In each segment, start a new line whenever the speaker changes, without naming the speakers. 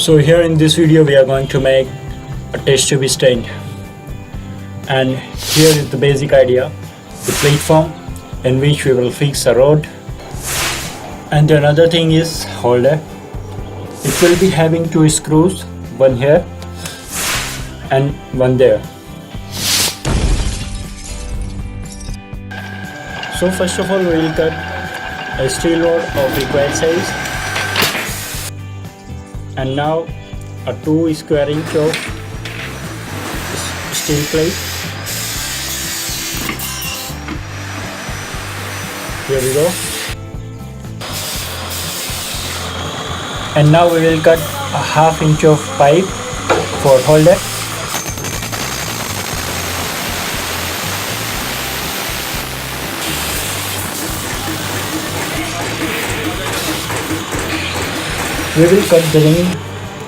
So here in this video we are going to make a test tube stand, and here is the basic idea, the platform in which we will fix a rod, and another thing is holder. It will be having two screws, one here and one there. So first of all we will cut a steel rod of required size, and now a 2 square inch of steel plate. Here we go. And now we will cut a 1/2 inch of pipe for holder. We will cut the ring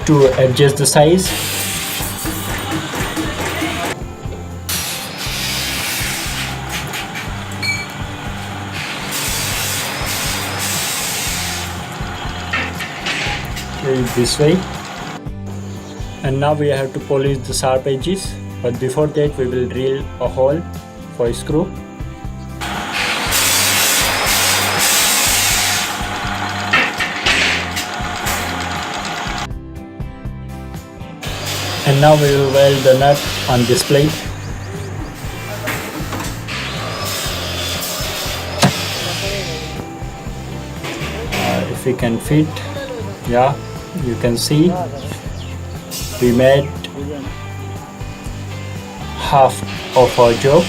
to adjust the size. This way. And now we have to polish the sharp edges, but before that we will drill a hole for a screw. And now we will weld the nut on this plate. If we can fit, yeah, you can see we made half of our job.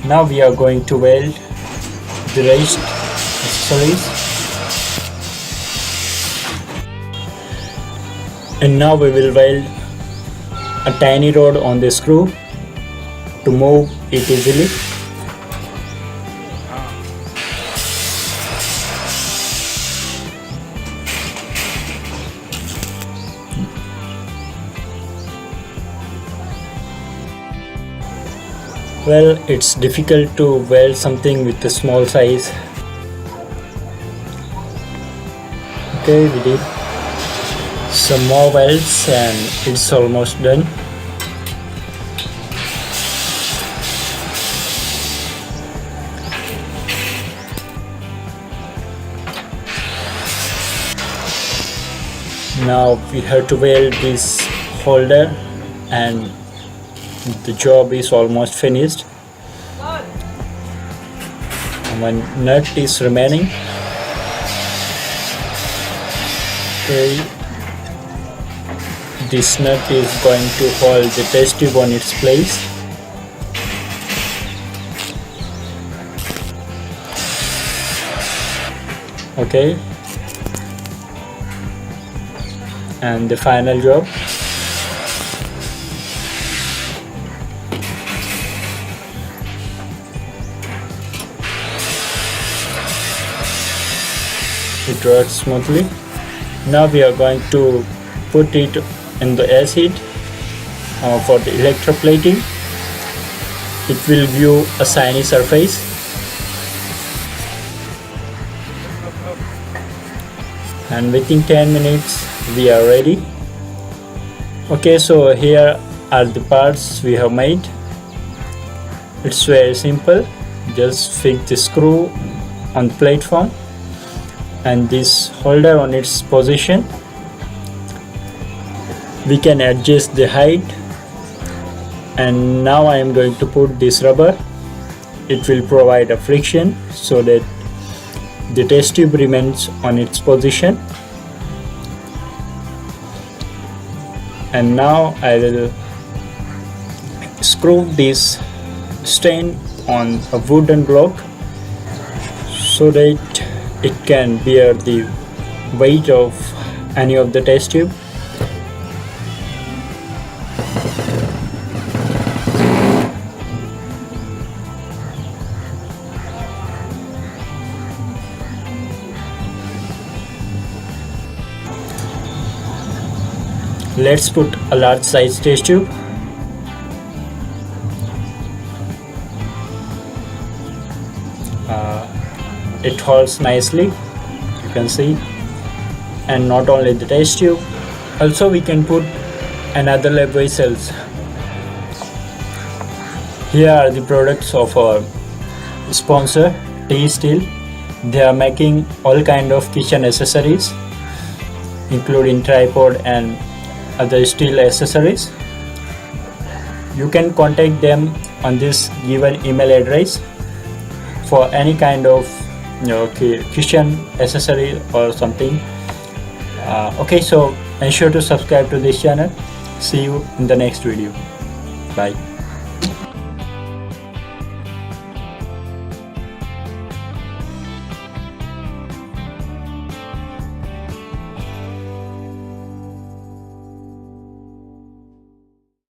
Now we are going to weld the rest accessories. And now we will weld a tiny rod on the screw to move it easily. Well, it's difficult to weld something with a small size. Okay, we did some more welds and it's almost done. Now we have to weld this holder and the job is almost finished. One nut is remaining. Okay. This nut is going to hold the test tube on its place. Okay. And the final job. It works smoothly. Now we are going to put it in the acid for the electroplating. It will give a shiny surface. And within 10 minutes we are ready. Okay, so here are the parts we have made. It's very simple. Just fix the screw on the platform and this holder on its position. We can adjust the height, and now I am going to put this rubber. It will provide a friction so that the test tube remains on its position. And now I will screw this stand on a wooden block so that it can bear the weight of any of the test tube. Let's put a large size test tube. it holds nicely, you can see. And not only the test tube, also we can put another lab vessels. Here are the products of our sponsor Tsteel. They are making all kind of kitchen accessories, including tripod and other steel accessories. You can contact them on this given email address for any kind of kitchen accessory or something. Okay, so ensure to subscribe to this channel. See you in the next video. Bye.